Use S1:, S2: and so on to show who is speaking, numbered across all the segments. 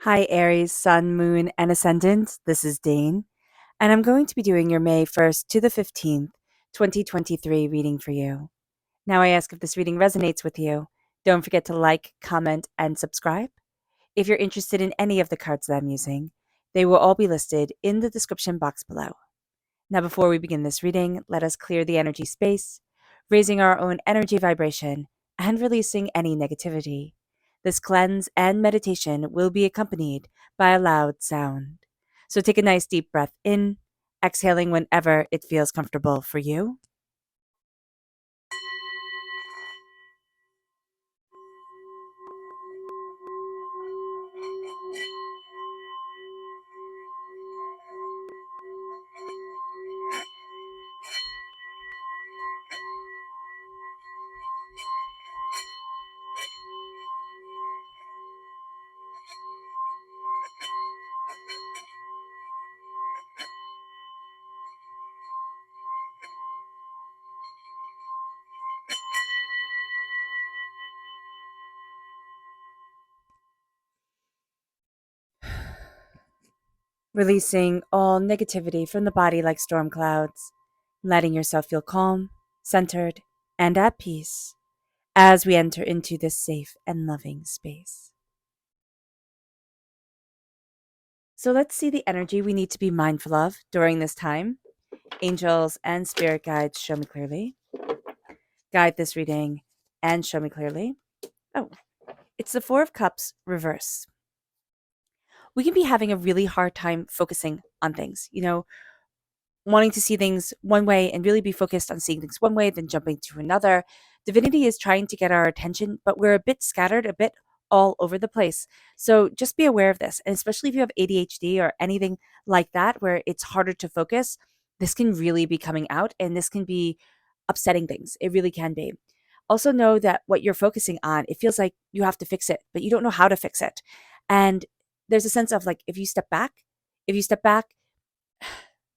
S1: Hi, Aries, Sun, Moon, and Ascendant. This is Dane, and I'm going to be doing your May 1st to the 15th, 2023 reading for you. Now, I ask if this reading resonates with you. Don't forget to like, comment, and subscribe. If you're interested in any of the cards that I'm using, they will all be listed in the description box below. Now, before we begin this reading, let us clear the energy space, raising our own energy vibration and releasing any negativity. This cleanse and meditation will be accompanied by a loud sound. So take a nice deep breath in, exhaling whenever it feels comfortable for you. Releasing all negativity from the body like storm clouds, letting yourself feel calm, centered, and at peace as we enter into this safe and loving space. So let's see the energy we need to be mindful of during this time. Angels and spirit guides, show me clearly. Guide this reading and show me clearly. Oh, it's the Four of Cups reverse. We can be having a really hard time focusing on things, wanting to see things one way and really be focused on seeing things one way, then jumping to another. Divinity is trying to get our attention, but we're a bit scattered, a bit all over the place. So just be aware of this. And especially if you have ADHD or anything like that, where it's harder to focus, this can really be coming out and this can be upsetting things. It really can be. Also know that what you're focusing on, it feels like you have to fix it, but you don't know how to fix it. And there's a sense of like, if you step back,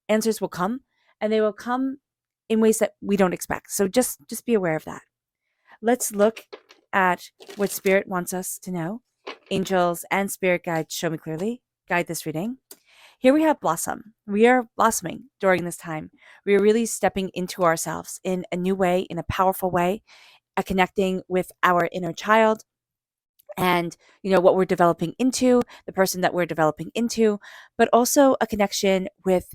S1: answers will come and they will come in ways that we don't expect. So just be aware of that. Let's look at what spirit wants us to know. Angels and spirit guides, show me clearly. Guide this reading. Here we have blossom. We are blossoming during this time. We are really stepping into ourselves in a new way, in a powerful way, connecting with our inner child and what we're developing into, the person that we're developing into, but also a connection with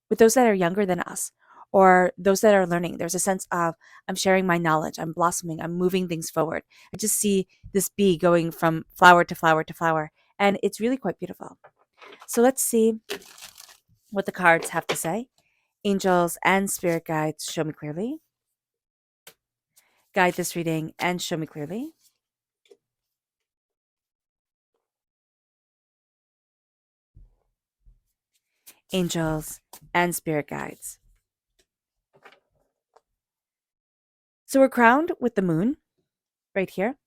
S1: those that are younger than us or those that are learning. There's a sense of I'm sharing my knowledge, I'm blossoming, I'm moving things forward. I just see this bee going from flower to flower to flower, and it's really quite beautiful. So let's see what the cards have to say. Angels and spirit guides, show me clearly. Guide this reading and show me clearly. Angels and spirit guides. So we're crowned with the moon right here.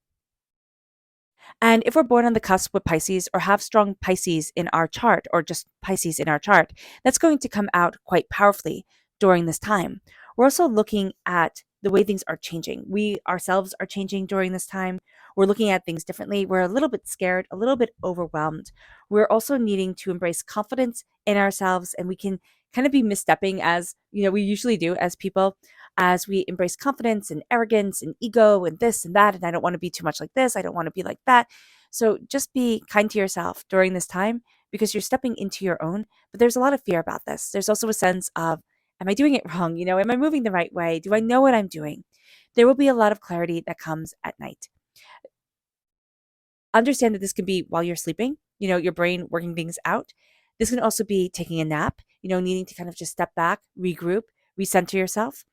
S1: And if we're born on the cusp with Pisces or have strong Pisces in our chart or just Pisces in our chart, that's going to come out quite powerfully during this time. We're also looking at the way things are changing. We ourselves are changing during this time. We're looking at things differently. We're a little bit scared, a little bit overwhelmed. We're also needing to embrace confidence in ourselves, and we can kind of be misstepping as, we usually do as people, as we embrace confidence and arrogance and ego and this and that. And I don't want to be too much like this. I don't want to be like that. So just be kind to yourself during this time because you're stepping into your own. But there's a lot of fear about this. There's also a sense of, am I doing it wrong? Am I moving the right way? Do I know what I'm doing? There will be a lot of clarity that comes at night. Understand that this can be while you're sleeping, your brain working things out. This can also be taking a nap, needing to kind of just step back, regroup, recenter yourself.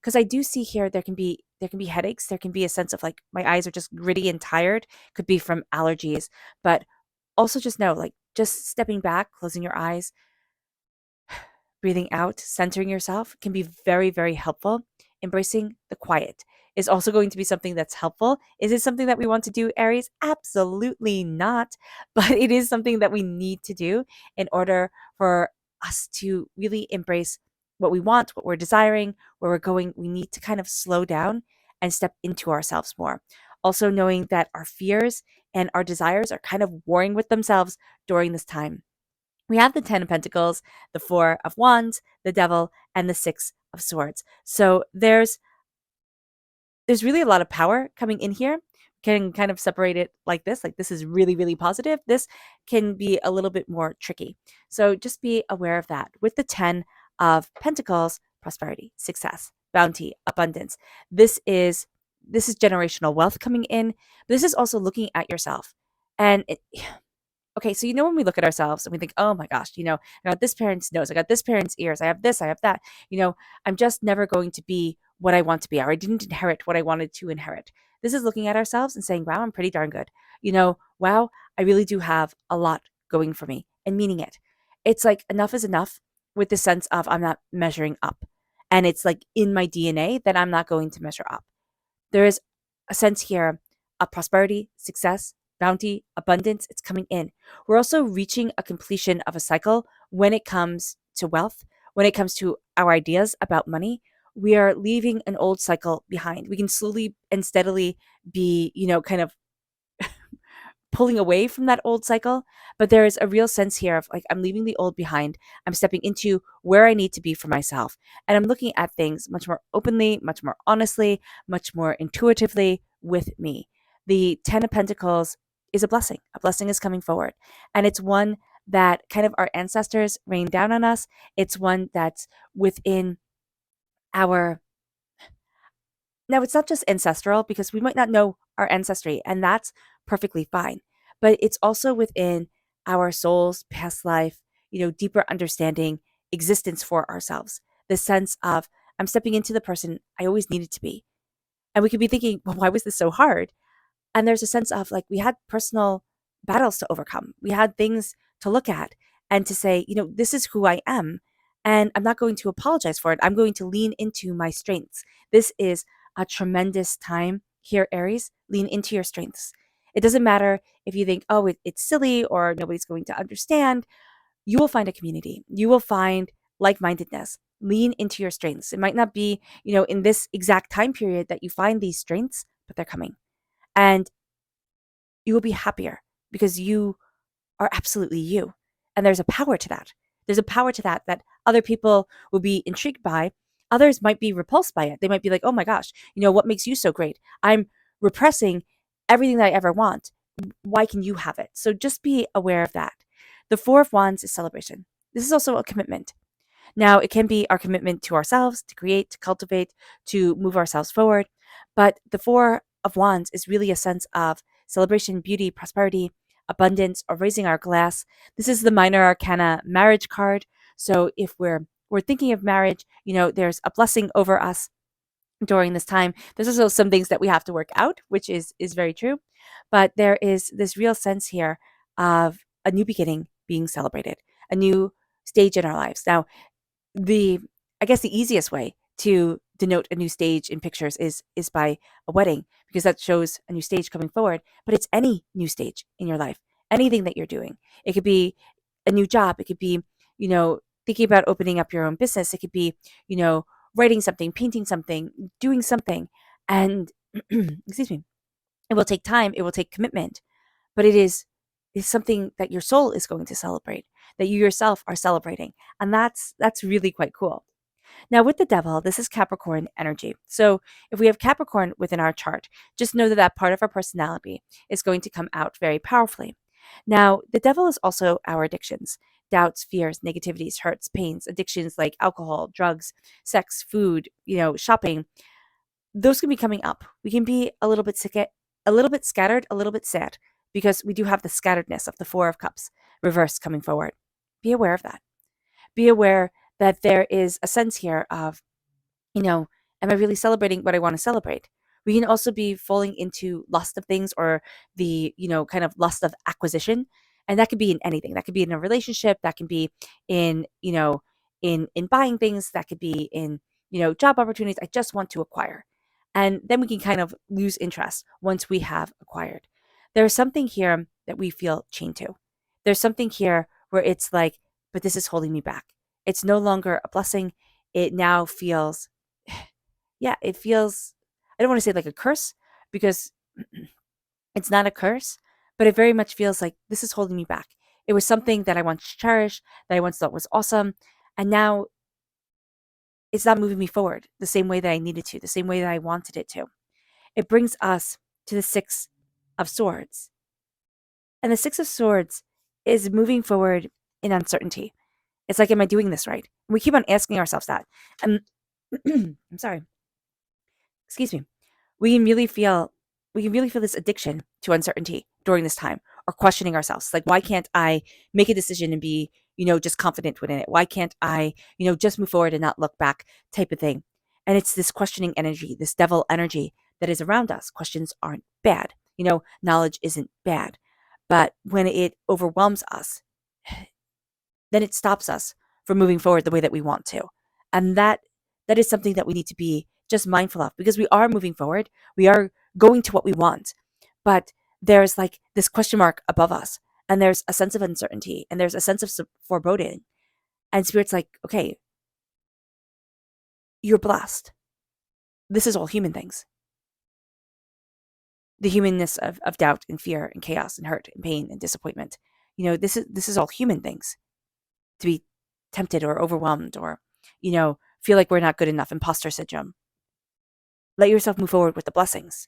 S1: Because I do see here there can be headaches, there can be a sense of like my eyes are just gritty and tired, could be from allergies, but also just know like just stepping back, closing your eyes, breathing out, centering yourself can be very, very helpful. Embracing the quiet is also going to be something that's helpful. Is it something that we want to do, Aries? Absolutely not. But it is something that we need to do in order for us to really embrace what we want, what we're desiring, where we're going. We need to kind of slow down and step into ourselves more. Also, knowing that our fears and our desires are kind of warring with themselves during this time. We have the 10 of Pentacles, the 4 of Wands, the Devil, and the 6 of Swords. So there's really a lot of power coming in here. Can kind of separate it like this is really, really positive. This can be a little bit more tricky. So just be aware of that. With the 10 of Pentacles, prosperity, success, bounty, abundance. This is generational wealth coming in. This is also looking at yourself. And okay, so when we look at ourselves and we think, oh my gosh, I got this parent's nose, I got this parent's ears, I have this, I have that, I'm just never going to be what I want to be, or I didn't inherit what I wanted to inherit. This is looking at ourselves and saying, wow, I'm pretty darn good. Wow, I really do have a lot going for me and meaning it. It's like enough is enough with the sense of I'm not measuring up. And it's like in my DNA that I'm not going to measure up. There is a sense here of prosperity, success, bounty, abundance. It's coming in. We're also reaching a completion of a cycle when it comes to wealth, when it comes to our ideas about money. We are leaving an old cycle behind. We can slowly and steadily be, kind of pulling away from that old cycle, but there is a real sense here of like, I'm leaving the old behind. I'm stepping into where I need to be for myself. And I'm looking at things much more openly, much more honestly, much more intuitively with me. The 10 of Pentacles is a blessing. A blessing is coming forward. And it's one that kind of our ancestors rained down on us. It's one that's within our now, it's not just ancestral because we might not know our ancestry, and that's perfectly fine. But it's also within our soul's past life, deeper understanding, existence for ourselves. The sense of, I'm stepping into the person I always needed to be. And we could be thinking, well, why was this so hard? And there's a sense of like, we had personal battles to overcome. We had things to look at and to say, this is who I am. And I'm not going to apologize for it. I'm going to lean into my strengths. This is a tremendous time here, Aries. Lean into your strengths. It doesn't matter if you think, oh, it's silly or nobody's going to understand. You will find a community. You will find like mindedness. Lean into your strengths. It might not be, in this exact time period that you find these strengths, but they're coming. And you will be happier because you are absolutely you. And there's a power to that. There's a power to that other people will be intrigued by. Others might be repulsed by it. They might be like, oh my gosh, what makes you so great? I'm repressing everything that I ever want. Why can you have it? So just be aware of that. The 4 of Wands is celebration. This is also a commitment. Now, it can be our commitment to ourselves, to create, to cultivate, to move ourselves forward. But the 4 of Wands is really a sense of celebration, beauty, prosperity, abundance, or raising our glass. This is the minor arcana marriage card. So if we're thinking of marriage, there's a blessing over us during this time. There's also some things that we have to work out, which is very true. But there is this real sense here of a new beginning being celebrated, a new stage in our lives. Now, I guess the easiest way to denote a new stage in pictures is by a wedding, because that shows a new stage coming forward. But it's any new stage in your life, anything that you're doing. It could be a new job. It could be, thinking about opening up your own business. It could be, writing something, painting something, doing something. And excuse me, it will take time. It will take commitment, but is something that your soul is going to celebrate, that you yourself are celebrating. And that's really quite cool. Now, with the Devil, this is Capricorn energy. So if we have Capricorn within our chart, just know that that part of our personality is going to come out very powerfully. Now, the Devil is also our addictions: doubts, fears, negativities, hurts, pains, addictions like alcohol, drugs, sex, food, shopping. Those can be coming up. We can be a little bit sick, a little bit scattered, a little bit sad, because we do have the scatteredness of the 4 of Cups reversed coming forward. Be aware of that. Be aware that there is a sense here of, am I really celebrating what I want to celebrate? We can also be falling into lust of things, or the, kind of lust of acquisition. And that could be in anything. That could be in a relationship. That can be in, in buying things. That could be in, job opportunities. I just want to acquire. And then we can kind of lose interest once we have acquired. There's something here that we feel chained to. There's something here where it's like, but this is holding me back. It's no longer a blessing. It now feels, yeah, it feels, I don't want to say like a curse, because it's not a curse, but it very much feels like this is holding me back. It was something that I once cherished, that I once thought was awesome, and now it's not moving me forward the same way that I needed to, the same way that I wanted it to. It brings us to the Six of Swords. And the Six of Swords is moving forward in uncertainty. It's like, am I doing this right? And we keep on asking ourselves that. And I'm sorry, excuse me. We can really feel this addiction to uncertainty during this time, or questioning ourselves. Like, why can't I make a decision and be, just confident within it? Why can't I, just move forward and not look back type of thing? And it's this questioning energy, this devil energy that is around us. Questions aren't bad. Knowledge isn't bad. But when it overwhelms us, then it stops us from moving forward the way that we want to. And that is something that we need to be just mindful of, because we are moving forward. We are going to what we want. But there's like this question mark above us, and there's a sense of uncertainty, and there's a sense of foreboding. And Spirit's like, okay, you're blessed. This is all human things. The humanness of doubt and fear and chaos and hurt and pain and disappointment. This is all human things. To be tempted or overwhelmed, or, feel like we're not good enough, imposter syndrome. Let yourself move forward with the blessings.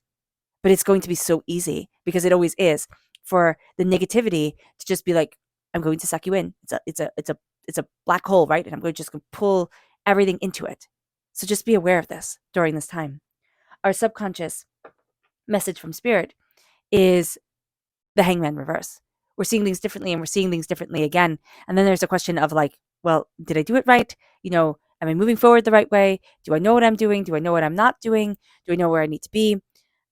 S1: But it's going to be so easy, because it always is, for the negativity to just be like, I'm going to suck you in. It's a black hole, right? And I'm going to just pull everything into it. So just be aware of this during this time. Our subconscious message from Spirit is the Hangman reverse. We're seeing things differently, and we're seeing things differently again. And then there's a question of like, well, did I do it right? Am I moving forward the right way? Do I know what I'm doing? Do I know what I'm not doing? Do I know where I need to be?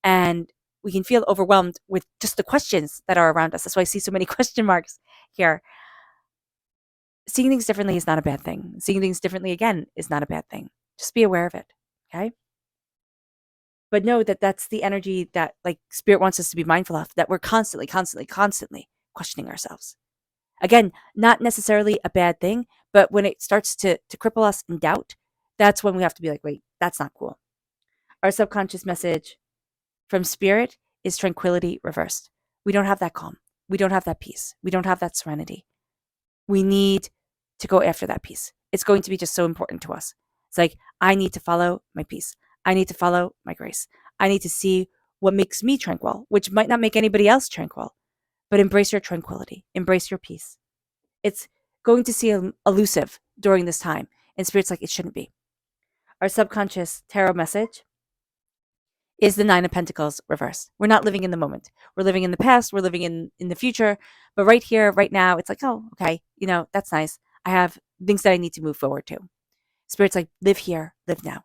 S1: And we can feel overwhelmed with just the questions that are around us. That's why I see so many question marks here. Seeing things differently is not a bad thing. Seeing things differently again is not a bad thing. Just be aware of it. Okay. But know that that's the energy that like Spirit wants us to be mindful of, that we're constantly questioning ourselves. Again, not necessarily a bad thing, but when it starts to cripple us in doubt, that's when we have to be like, wait, that's not cool. Our subconscious message from Spirit is tranquility reversed. We don't have that calm. We don't have that peace. We don't have that serenity. We need to go after that peace. It's going to be just so important to us. It's like, I need to follow my peace. I need to follow my grace. I need to see what makes me tranquil, which might not make anybody else tranquil, but embrace your tranquility. Embrace your peace. It's going to seem elusive during this time, and Spirit's like, it shouldn't be. Our subconscious tarot message is the Nine of Pentacles reversed. We're not living in the moment. We're living in the past. We're living in the future. But right here, right now, it's like, oh, okay, that's nice. I have things that I need to move forward to. Spirit's like, live here, live now.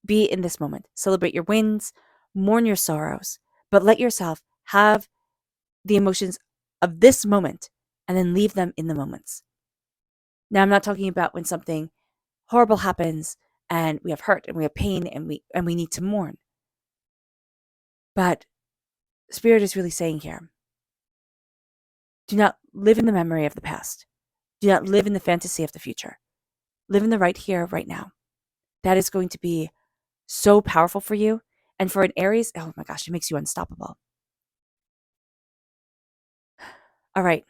S1: Be in this moment. Celebrate your wins, mourn your sorrows, but let yourself have the emotions of this moment and then leave them in the moments. Now, I'm not talking about when something horrible happens and we have hurt and we have pain and we need to mourn. But Spirit is really saying here, do not live in the memory of the past. Do not live in the fantasy of the future. Live in the right here, right now. That is going to be so powerful for you. And for an Aries, oh my gosh, it makes you unstoppable. All right.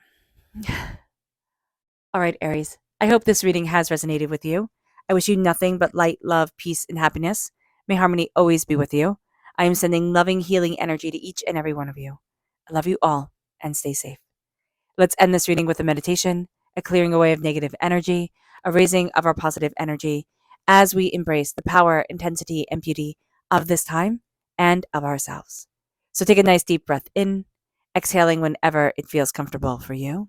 S1: All right, Aries. I hope this reading has resonated with you. I wish you nothing but light, love, peace, and happiness. May harmony always be with you. I am sending loving, healing energy to each and every one of you. I love you all, and stay safe. Let's end this reading with a meditation, a clearing away of negative energy, a raising of our positive energy as we embrace the power, intensity, and beauty of this time and of ourselves. So take a nice deep breath in, exhaling whenever it feels comfortable for you.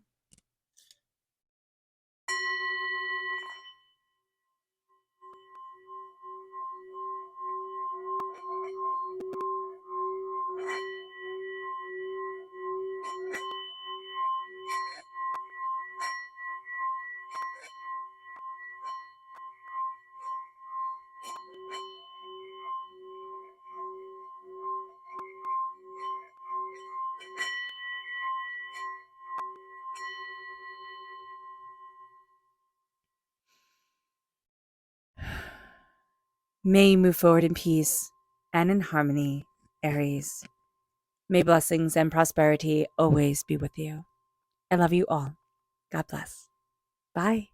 S1: May you move forward in peace and in harmony, Aries. May blessings and prosperity always be with you. I love you all. God bless. Bye.